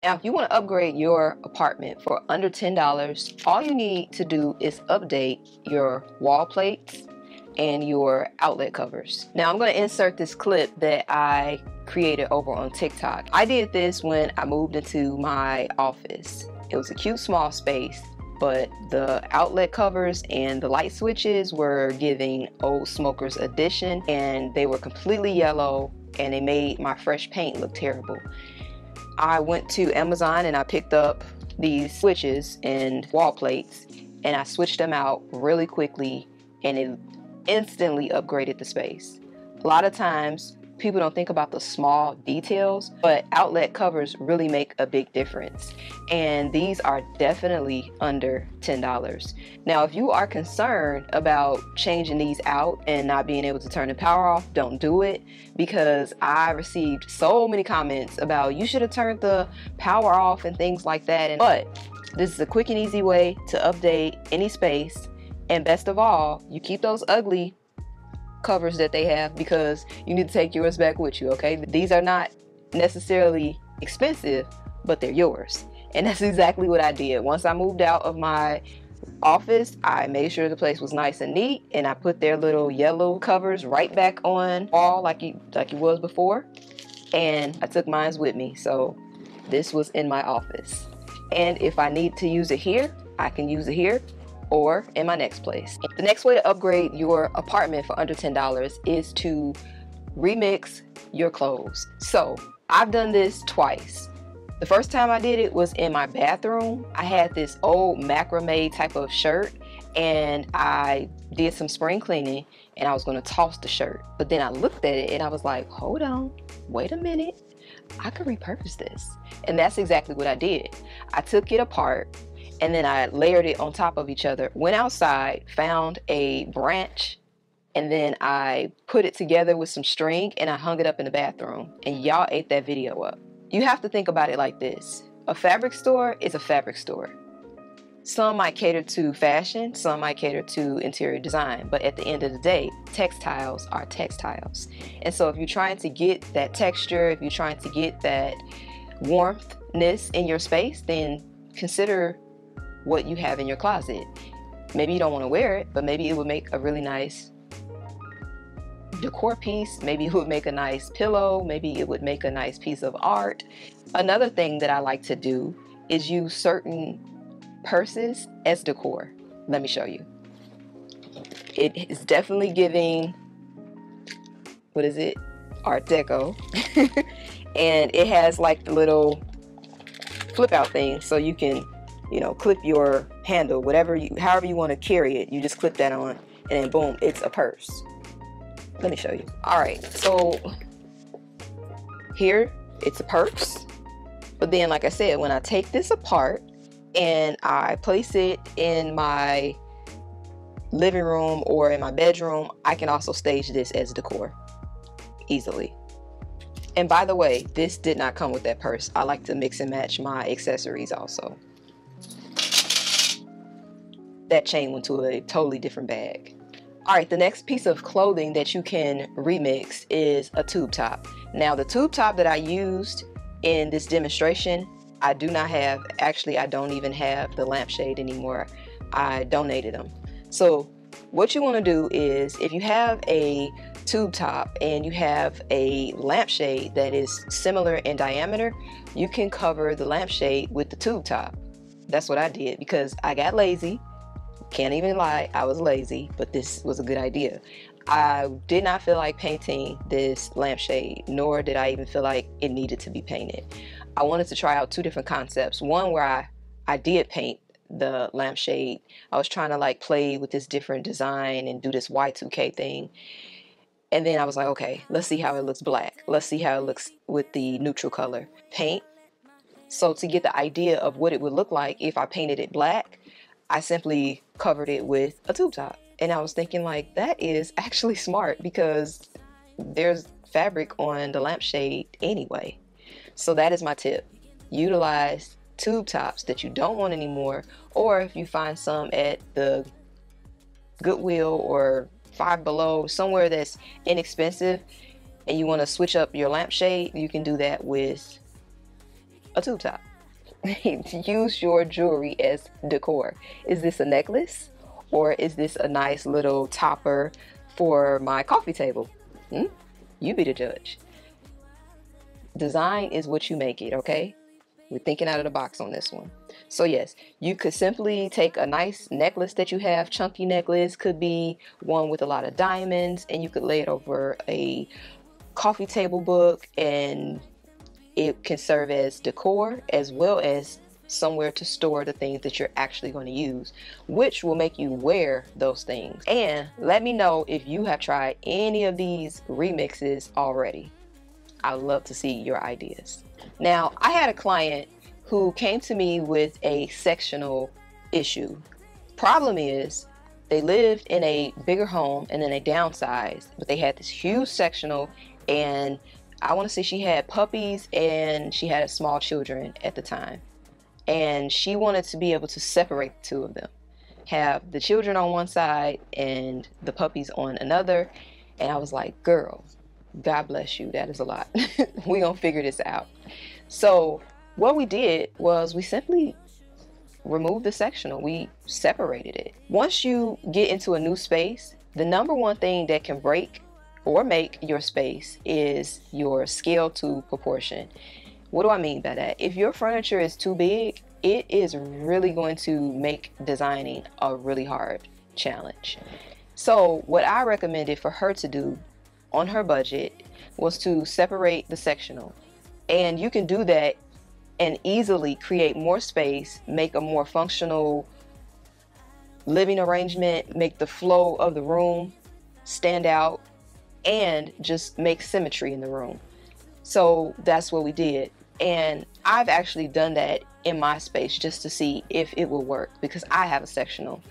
Now, if you want to upgrade your apartment for under $10, all you need to do is update your wall plates and your outlet covers. Now, I'm going to insert this clip that I created over on TikTok. I did this when I moved into my office. It was a cute small space, but the outlet covers and the light switches were giving old smokers edition, and they were completely yellow, and they made my fresh paint look terrible. I went to Amazon and I picked up these switches and wall plates, and I switched them out really quickly, and it instantly upgraded the space. A lot of times people don't think about the small details, but outlet covers really make a big difference, and these are definitely under $10. Now, if you are concerned about changing these out and not being able to turn the power off, don't do it, because I received so many comments about you should have turned the power off and things like that. But this is a quick and easy way to update any space, and best of all, you keep those ugly covers that they have, because you need to take yours back with you. Okay, these are not necessarily expensive, but they're yours, and that's exactly what I did. Once I moved out of my office, I made sure the place was nice and neat, and I put their little yellow covers right back on wall like it was before, and I took mine with me. So this was in my office, and if I need to use it here, I can use it here or in my next place. The next way to upgrade your apartment for under $10 is to remix your clothes. So I've done this twice. The first time I did it was in my bathroom. I had this old macrame type of shirt, and I did some spring cleaning, and I was going to toss the shirt. But then I looked at it and I was like, hold on, wait a minute, I could repurpose this. And that's exactly what I did. I took it apart, and then I layered it on top of each other, went outside, found a branch, and then I put it together with some string, and I hung it up in the bathroom, and y'all ate that video up. You have to think about it like this. A fabric store is a fabric store. Some might cater to fashion, some might cater to interior design, but at the end of the day, textiles are textiles. And so if you're trying to get that texture, if you're trying to get that warmthness in your space, then consider what you have in your closet. Maybe you don't want to wear it, but maybe it would make a really nice decor piece. Maybe it would make a nice pillow. Maybe it would make a nice piece of art. Another thing that I like to do is use certain purses as decor. Let me show you. It is definitely giving, what is it? Art Deco. And it has like the little flip out thing, so you can, you know, clip your handle, however you want to carry it, you just clip that on, and then boom, it's a purse. Let me show you. All right, so here it's a purse, but then like I said, when I take this apart and I place it in my living room or in my bedroom, I can also stage this as decor easily. And by the way, this did not come with that purse. I like to mix and match my accessories also. That chain went to a totally different bag. All right, the next piece of clothing that you can remix is a tube top. Now, the tube top that I used in this demonstration, I do not have. Actually, I don't even have the lampshade anymore. I donated them. So what you want to do is, if you have a tube top and you have a lampshade that is similar in diameter, you can cover the lampshade with the tube top. That's what I did because I got lazy. Can't even lie, I was lazy, but this was a good idea. I did not feel like painting this lampshade, nor did I even feel like it needed to be painted. I wanted to try out two different concepts. One where I did paint the lampshade. I was trying to like play with this different design and do this Y2K thing. And then I was like, okay, let's see how it looks black. Let's see how it looks with the neutral color paint. So to get the idea of what it would look like if I painted it black, I simply covered it with a tube top. And I was thinking like, that is actually smart because there's fabric on the lampshade anyway. So that is my tip. Utilize tube tops that you don't want anymore, or if you find some at the Goodwill or Five Below, somewhere that's inexpensive, and you want to switch up your lampshade, you can do that with a tube top. use your jewelry as decor. Is this a necklace, or is this a nice little topper for my coffee table? You be the judge. Design is what you make it, okay? We're thinking out of the box on this one. So yes, you could simply take a nice necklace that you have, chunky necklace, could be one with a lot of diamonds, and you could lay it over a coffee table book, and it can serve as decor as well as somewhere to store the things that you're actually going to use, which will make you wear those things. And let me know if you have tried any of these remixes already. I'd love to see your ideas. Now, I had a client who came to me with a sectional issue. Problem is, they lived in a bigger home and then they downsized, but they had this huge sectional, and I want to say she had puppies and she had small children at the time. And she wanted to be able to separate the two of them. Have the children on one side and the puppies on another. And I was like, girl, God bless you, that is a lot. We gonna figure this out. So what we did was we simply removed the sectional. We separated it. Once you get into a new space, the number one thing that can break or make your space is your scale to proportion. What do I mean by that? If your furniture is too big, it is really going to make designing a really hard challenge. So what I recommended for her to do on her budget was to separate the sectional. And you can do that and easily create more space, make a more functional living arrangement, make the flow of the room stand out, and just make symmetry in the room. So that's what we did. And I've actually done that in my space just to see if it will work, because I have a sectional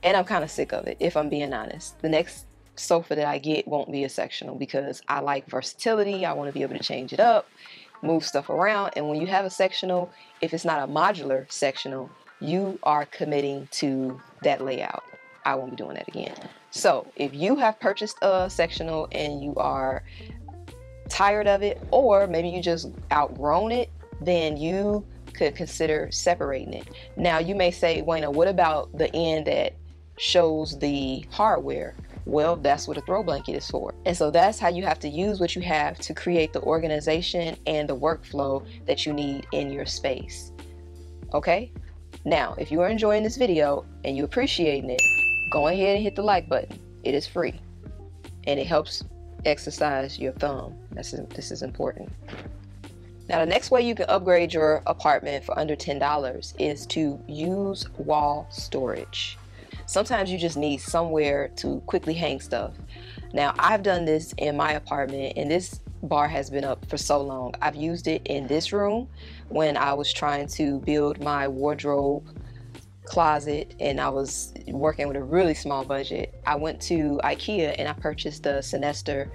and I'm kind of sick of it, if I'm being honest. The next sofa that I get won't be a sectional because I like versatility. I want to be able to change it up, move stuff around. And when you have a sectional, if it's not a modular sectional, you are committing to that layout. I won't be doing that again. So if you have purchased a sectional and you are tired of it, or maybe you just outgrown it, then you could consider separating it. Now you may say, Wayna, what about the end that shows the hardware? Well, that's what a throw blanket is for. And so that's how you have to use what you have to create the organization and the workflow that you need in your space. Okay? Now, if you are enjoying this video and you're appreciating it, go ahead and hit the like button. It is free and it helps exercise your thumb. This is important. Now, the next way you can upgrade your apartment for under $10 is to use wall storage. Sometimes you just need somewhere to quickly hang stuff. Now, I've done this in my apartment, and this bar has been up for so long. I've used it in this room when I was trying to build my wardrobe closet and I was working with a really small budget. I went to IKEA and I purchased the Sinester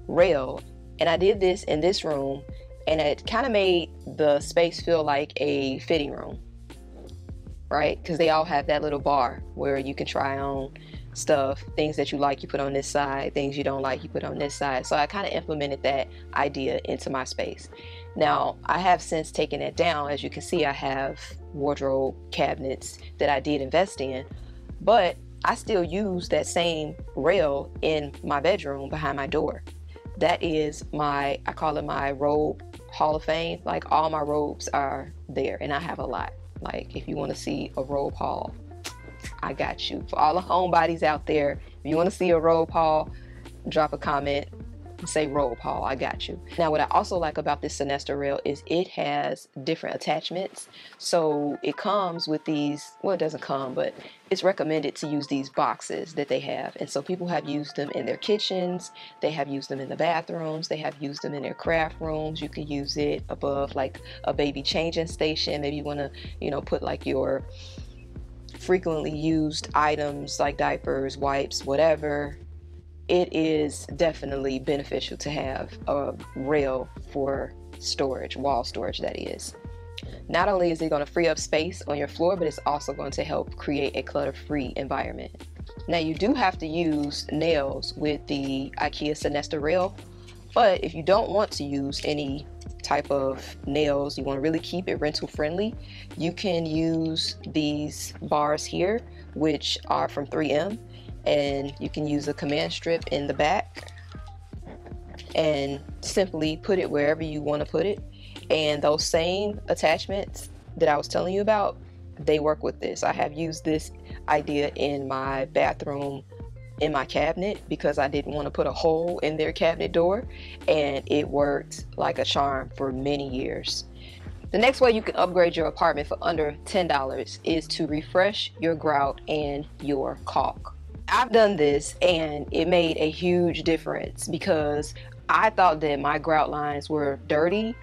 rail, and I did this in this room, and it kind of made the space feel like a fitting room, right? Because they all have that little bar where you can try on stuff, things that you like you put on this side, things you don't like you put on this side. So I kind of implemented that idea into my space. Now, I have since taken it down. As you can see, I have wardrobe cabinets that I did invest in, but I still use that same rail in my bedroom behind my door. That is my, I call it my robe hall of fame. Like, all my robes are there, and I have a lot. Like, if you want to see a robe haul, I got you. For all the homebodies out there, if you want to see a robe haul, drop a comment and say robe haul. I got you. Now, what I also like about this Sinester rail is it has different attachments. So it comes with these, well, it doesn't come, but it's recommended to use these boxes that they have. And so people have used them in their kitchens. They have used them in the bathrooms. They have used them in their craft rooms. You can use it above like a baby changing station. Maybe you want to, you know, put like your frequently used items like diapers, wipes, whatever. It is definitely beneficial to have a rail for storage, wall storage that is. Not only is it going to free up space on your floor, but it's also going to help create a clutter-free environment. Now, you do have to use nails with the IKEA Sinester rail, but if you don't want to use any type of nails, you want to really keep it rental friendly, you can use these bars here, which are from 3M, and you can use a command strip in the back and simply put it wherever you want to put it. And those same attachments that I was telling you about, they work with this. I have used this idea in my bathroom in my cabinet because I didn't want to put a hole in their cabinet door, and it worked like a charm for many years. The next way you can upgrade your apartment for under $10 is to refresh your grout and your caulk. I've done this and it made a huge difference because I thought that my grout lines were dirty,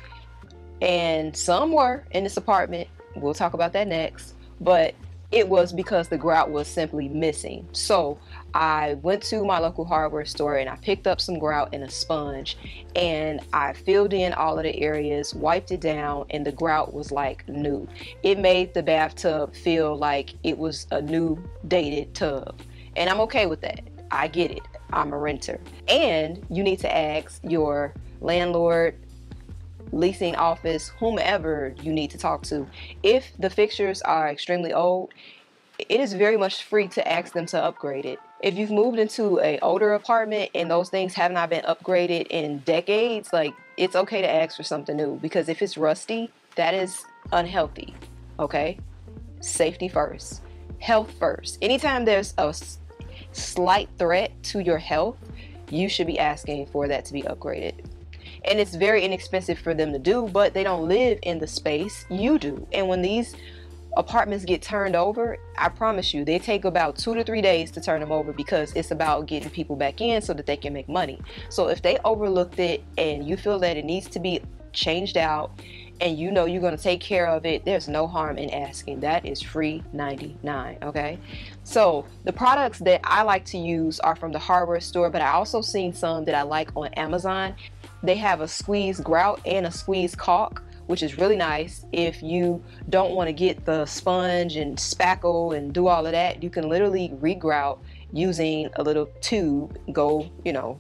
and some were in this apartment. We'll talk about that next, but it was because the grout was simply missing. So I went to my local hardware store and I picked up some grout and a sponge, and I filled in all of the areas, wiped it down, and the grout was like new. It made the bathtub feel like it was a new dated tub, and I'm okay with that. I get it. I'm a renter. And you need to ask your landlord, leasing office, whomever you need to talk to. If the fixtures are extremely old, it is very much free to ask them to upgrade it. If you've moved into an older apartment and those things have not been upgraded in decades, like, it's okay to ask for something new, because if it's rusty, that is unhealthy. Okay? Safety first, health first. Anytime there's a slight threat to your health, you should be asking for that to be upgraded. And it's very inexpensive for them to do, but they don't live in the space, you do. And when these apartments get turned over, I promise you, they take about 2 to 3 days to turn them over, because it's about getting people back in so that they can make money. So if they overlooked it and you feel that it needs to be changed out and you know you're going to take care of it, there's no harm in asking. That is free 99, okay? So the products that I like to use are from the hardware store, but I also seen some that I like on Amazon. They have a squeeze grout and a squeeze caulk, which is really nice. If you don't want to get the sponge and spackle and do all of that, you can literally regrout using a little tube, go, you know,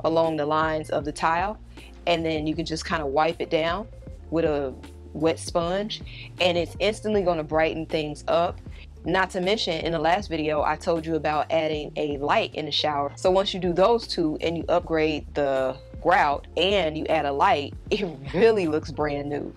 along the lines of the tile, and then you can just kind of wipe it down with a wet sponge, and it's instantly going to brighten things up. Not to mention, in the last video, I told you about adding a light in the shower. So once you do those two and you upgrade the grout and you add a light, it really looks brand new.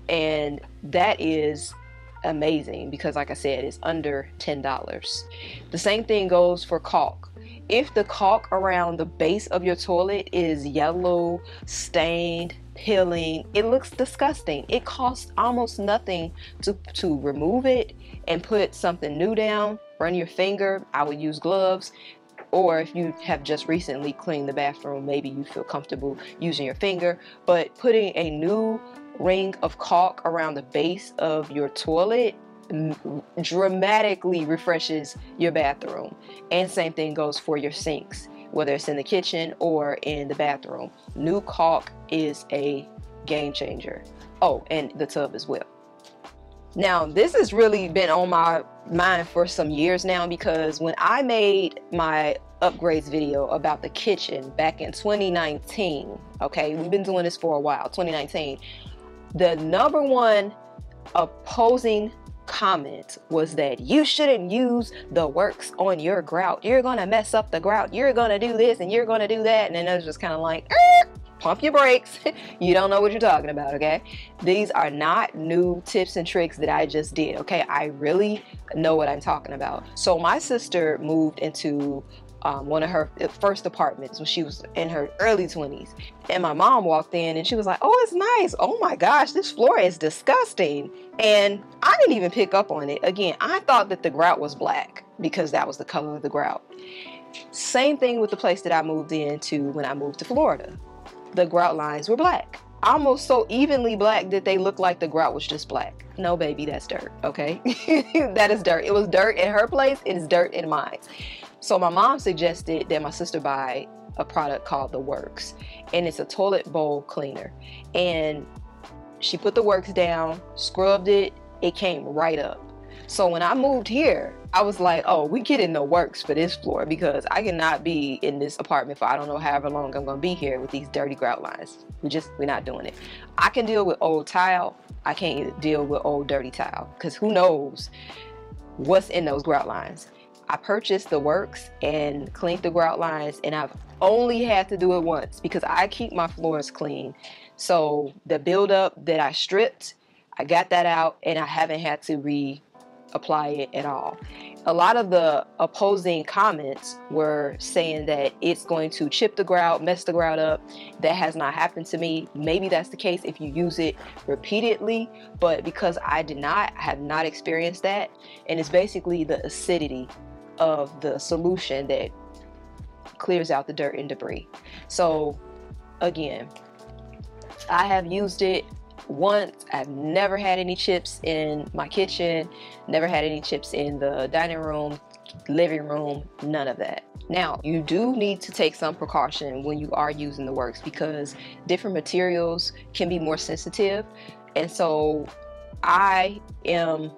And that is amazing because, like I said, it's under $10. The same thing goes for caulk. If the caulk around the base of your toilet is yellow, stained, peeling, it looks disgusting. It costs almost nothing to remove it and put something new down. Run your finger. I would use gloves. Or if you have just recently cleaned the bathroom, maybe you feel comfortable using your finger. But putting a new ring of caulk around the base of your toilet dramatically refreshes your bathroom. And same thing goes for your sinks, whether it's in the kitchen or in the bathroom. New caulk is a game changer. Oh, and the tub as well. Now, this has really been on my mind for some years now, because when I made my upgrades video about the kitchen back in 2019, okay, we've been doing this for a while, 2019, the number one opposing comment was that you shouldn't use the works on your grout. You're gonna mess up the grout. You're gonna do this and you're gonna do that. And then I was just kind of like, pump your brakes. You don't know what you're talking about, okay? These are not new tips and tricks that I just did, okay? I really know what I'm talking about. So my sister moved into one of her first apartments when she was in her early 20s. And my mom walked in and she was like, oh, it's nice. Oh my gosh, this floor is disgusting. And I didn't even pick up on it. Again, I thought that the grout was black because that was the color of the grout. Same thing with the place that I moved into when I moved to Florida. The grout lines were black. Almost so evenly black that they looked like the grout was just black. No, baby, that's dirt, okay? That is dirt. It was dirt in her place. It is dirt in mine. So my mom suggested that my sister buy a product called The Works, and it's a toilet bowl cleaner. And she put the works down, scrubbed it, it came right up. So when I moved here, I was like, oh, we get in the works for this floor, because I cannot be in this apartment for I don't know however long I'm gonna be here with these dirty grout lines. We're not doing it. I can deal with old tile. I can't deal with old dirty tile, because who knows what's in those grout lines. I purchased the works and cleaned the grout lines, and I've only had to do it once because I keep my floors clean. So the buildup that I stripped, I got that out, and I haven't had to reapply it at all. A lot of the opposing comments were saying that it's going to chip the grout, mess the grout up. That has not happened to me. Maybe that's the case if you use it repeatedly, but because I have not experienced that, and it's basically the acidity of the solution that clears out the dirt and debris. So again, I have used it once. I've never had any chips in my kitchen, never had any chips in the dining room, living room, none of that. Now, you do need to take some precaution when you are using the works, because different materials can be more sensitive. And so I am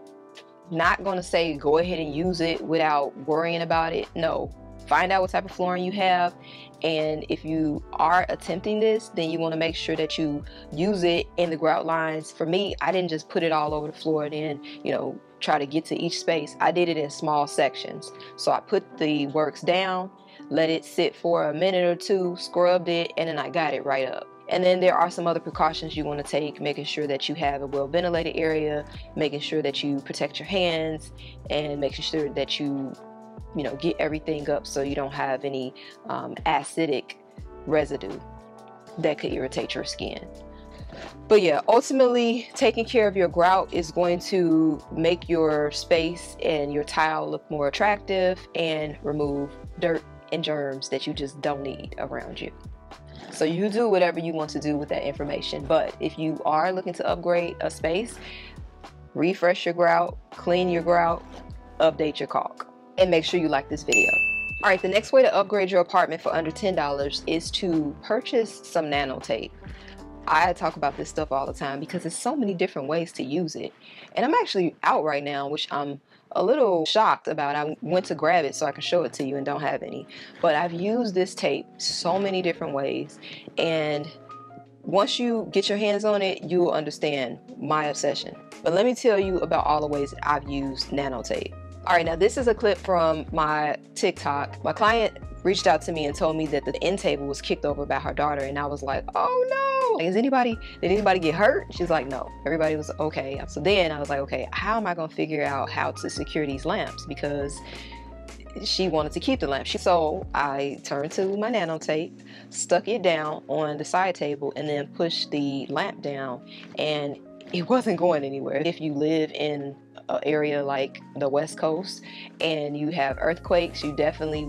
not going to say go ahead and use it without worrying about it. No, find out what type of flooring you have, and if you are attempting this, then you want to make sure that you use it in the grout lines. For me, I didn't just put it all over the floor and then, you know, try to get to each space. I did it in small sections. So I put the works down, let it sit for a minute or two, scrubbed it, and then I got it right up. And then there are some other precautions you want to take, making sure that you have a well ventilated area, making sure that you protect your hands, and making sure that you get everything up so you don't have any acidic residue that could irritate your skin. But yeah, ultimately taking care of your grout is going to make your space and your tile look more attractive and remove dirt and germs that you just don't need around you. So you do whatever you want to do with that information. But if you are looking to upgrade a space, refresh your grout, clean your grout, update your caulk, and make sure you like this video. All right, the next way to upgrade your apartment for under $10 is to purchase some Nano tape. I talk about this stuff all the time because there's so many different ways to use it. And I'm actually out right now, which I'm a little shocked about. I went to grab it so I can show it to you and don't have any. But I've used this tape so many different ways. And once you get your hands on it, you will understand my obsession. But let me tell you about all the ways that I've used Nano tape. All right, now this is a clip from my TikTok. My client reached out to me and told me that the end table was kicked over by her daughter, and I was like, oh no, did anybody get hurt? She's like, no, everybody was okay. So then I was like, okay, how am I gonna figure out how to secure these lamps? Because she wanted to keep the lamp. So I turned to my Nano tape, stuck it down on the side table, and then pushed the lamp down, and it wasn't going anywhere. If you live in an area like the West Coast and you have earthquakes, you definitely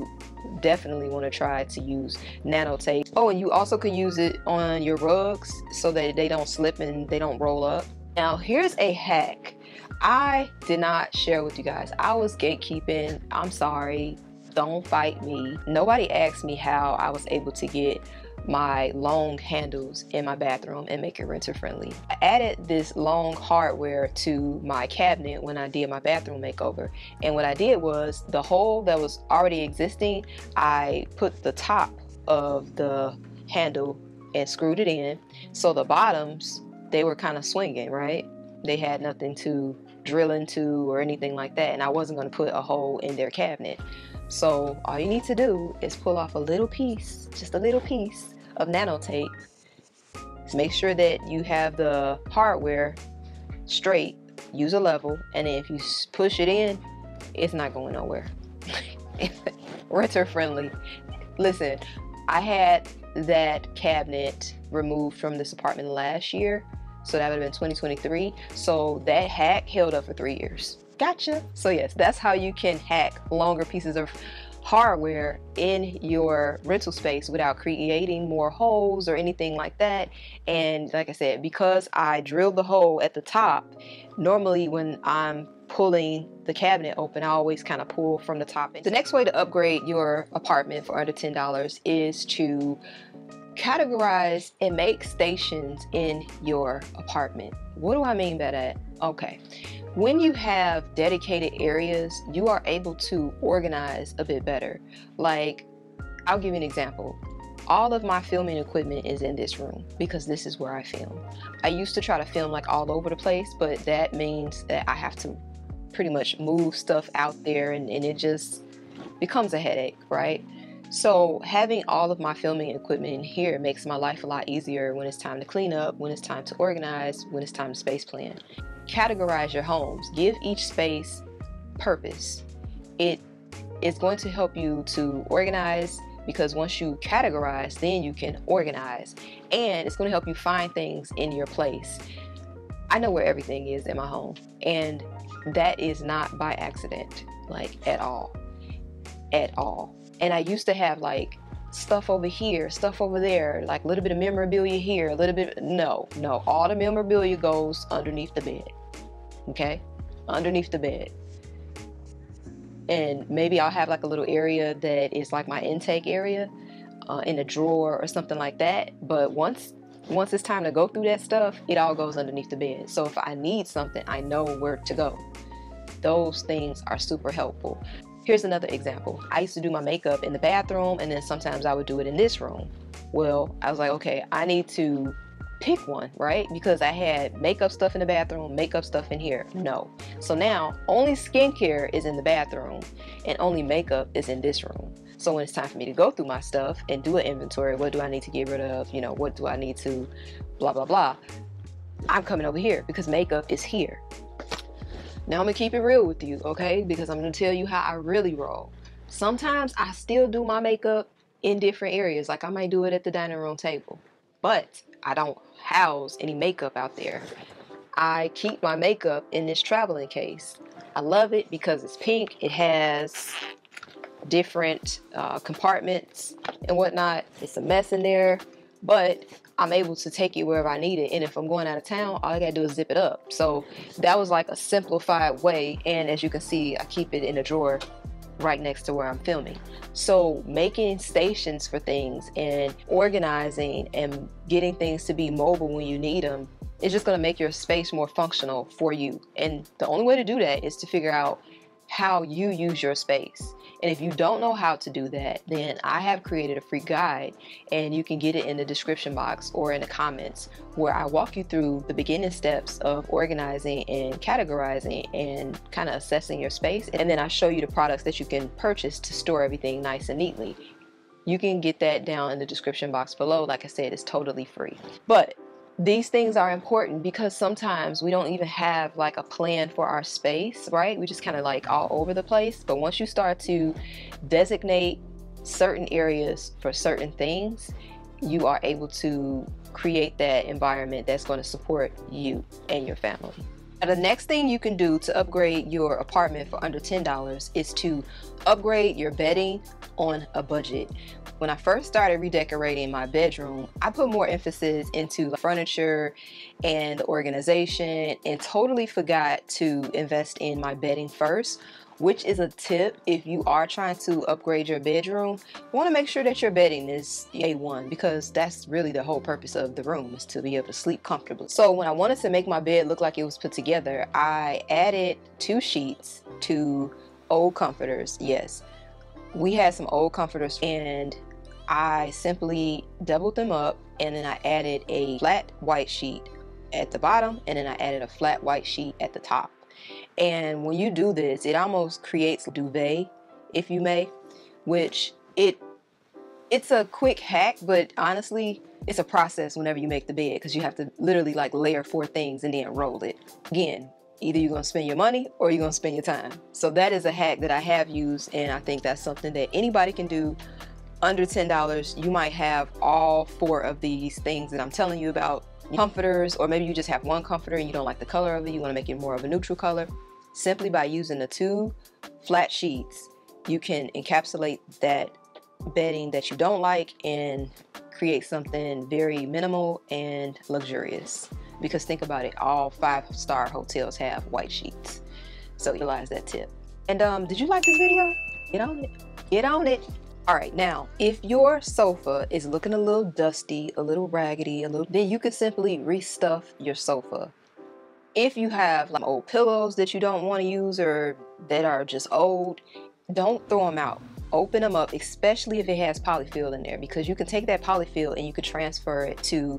want to try to use Nano tape. Oh, and you also could use it on your rugs so that they don't slip and they don't roll up. Now, here's a hack I did not share with you guys. I was gatekeeping. I'm sorry. Don't fight me. Nobody asked me how I was able to get my long handles in my bathroom and make it renter friendly. I added this long hardware to my cabinet when I did my bathroom makeover, and what I did was the hole that was already existing, I put the top of the handle and screwed it in, so the bottoms, they were kind of swinging, right? They had nothing to drill into or anything like that, and I wasn't going to put a hole in their cabinet. So all you need to do is pull off a little piece, just a little piece of Nano tape. Just make sure that you have the hardware straight, use a level, and then if you push it in, it's not going nowhere. Renter friendly. Listen, I had that cabinet removed from this apartment last year, so that would have been 2023. So that hack held up for 3 years. Gotcha. So yes, that's how you can hack longer pieces of hardware in your rental space without creating more holes or anything like that. And like I said, because I drilled the hole at the top, normally when I'm pulling the cabinet open, I always kind of pull from the top. The next way to upgrade your apartment for under $10 is to categorize and make stations in your apartment. What do I mean by that? Okay. When you have dedicated areas, you are able to organize a bit better. Like, I'll give you an example. All of my filming equipment is in this room because this is where I film. I used to try to film like all over the place, but that means that I have to pretty much move stuff out there, and it just becomes a headache, right? So having all of my filming equipment in here makes my life a lot easier when it's time to clean up, when it's time to organize, when it's time to space plan. Categorize your homes. Give each space purpose. It is going to help you to organize, because once you categorize, then you can organize, and it's going to help you find things in your place. I know where everything is in my home, and that is not by accident, like at all. And I used to have like stuff over here, stuff over there, like a little bit of memorabilia here, a little bit. No, all the memorabilia goes underneath the bed. Okay, underneath the bed. And maybe I'll have like a little area that is like my intake area in a drawer or something like that. But once it's time to go through that stuff, it all goes underneath the bed. So if I need something, I know where to go. Those things are super helpful. Here's another example. I used to do my makeup in the bathroom, and then sometimes I would do it in this room. Well, I was like, okay, I need to pick one, right? Because I had makeup stuff in the bathroom, makeup stuff in here. No. So now only skincare is in the bathroom and only makeup is in this room. So when it's time for me to go through my stuff and do an inventory, what do I need to get rid of? You know, what do I need to blah, blah, blah. I'm coming over here because makeup is here. Now I'm gonna keep it real with you, okay? Because I'm gonna tell you how I really roll. Sometimes I still do my makeup in different areas. Like I might do it at the dining room table, but I don't house any makeup out there. I keep my makeup in this traveling case. I love it because it's pink. It has different compartments and whatnot. It's a mess in there, but I'm able to take it wherever I need it. And if I'm going out of town, all I gotta do is zip it up. So that was like a simplified way. And as you can see, I keep it in a drawer right next to where I'm filming. So making stations for things and organizing and getting things to be mobile when you need them is just gonna make your space more functional for you. And the only way to do that is to figure out how you use your space. And if you don't know how to do that, then I have created a free guide, and you can get it in the description box or in the comments, where I walk you through the beginning steps of organizing and categorizing and kind of assessing your space. And then I show you the products that you can purchase to store everything nice and neatly. You can get that down in the description box below. Like I said, it's totally free. But these things are important because sometimes we don't even have like a plan for our space, right? We just kind of like all over the place. But once you start to designate certain areas for certain things, you are able to create that environment that's going to support you and your family. Now, the next thing you can do to upgrade your apartment for under $10 is to upgrade your bedding on a budget. When I first started redecorating my bedroom, I put more emphasis into the furniture and the organization and totally forgot to invest in my bedding first, which is a tip if you are trying to upgrade your bedroom. You want to make sure that your bedding is A1, because that's really the whole purpose of the room, is to be able to sleep comfortably. So when I wanted to make my bed look like it was put together, I added 2 sheets to old comforters. Yes, we had some old comforters, and I simply doubled them up, and then I added a flat white sheet at the bottom, and then I added a flat white sheet at the top. And when you do this, it almost creates a duvet, if you may, which it's a quick hack, but honestly, it's a process whenever you make the bed, because you have to literally like layer 4 things and then roll it. Again, either you're gonna spend your money or you're gonna spend your time. So that is a hack that I have used, and I think that's something that anybody can do under $10. You might have all 4 of these things that I'm telling you about. Comforters, or maybe you just have one comforter and you don't like the color of it, you want to make it more of a neutral color. Simply by using the 2 flat sheets, you can encapsulate that bedding that you don't like and create something very minimal and luxurious. Because think about it, all 5-star hotels have white sheets. So utilize that tip. And did you like this video? Get on it. Get on it. All right, now, if your sofa is looking a little dusty, a little raggedy, then you could simply restuff your sofa. If you have like old pillows that you don't want to use or that are just old, don't throw them out. Open them up, especially if it has polyfill in there, because you can take that polyfill and you can transfer it to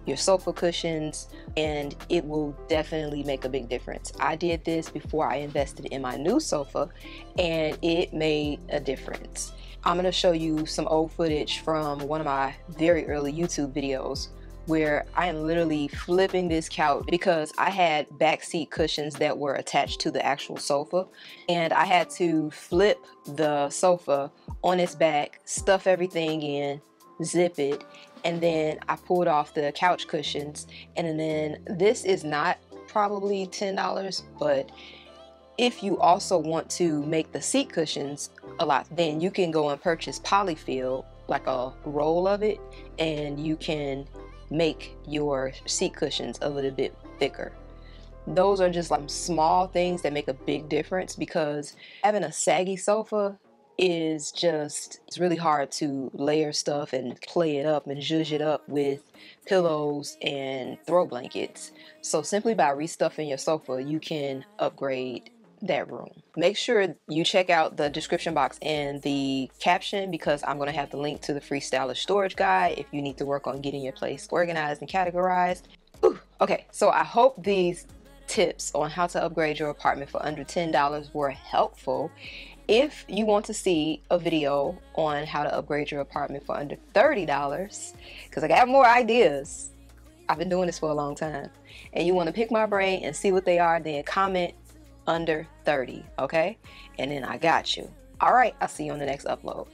your sofa cushions and it will definitely make a big difference. I did this before I invested in my new sofa and it made a difference. I'm going to show you some old footage from one of my very early YouTube videos where I am literally flipping this couch because I had back seat cushions that were attached to the actual sofa, and I had to flip the sofa on its back, stuff everything in, zip it, and then I pulled off the couch cushions. And then this is not probably $10, but if you also want to make the seat cushions a lot, then you can go and purchase polyfill, like a roll of it, and you can make your seat cushions a little bit thicker. Those are just like small things that make a big difference, because having a saggy sofa is just, it's really hard to layer stuff and play it up and zhuzh it up with pillows and throw blankets. So simply by restuffing your sofa, you can upgrade that room. Make sure you check out the description box and the caption, because I'm going to have the link to the free stylish storage guide if you need to work on getting your place organized and categorized. Ooh, okay, so I hope these tips on how to upgrade your apartment for under $10 were helpful. If you want to see a video on how to upgrade your apartment for under $30, because I got more ideas, I've been doing this for a long time, and you want to pick my brain and see what they are, then comment under 30, okay? And then I got you. All right, I'll see you on the next upload.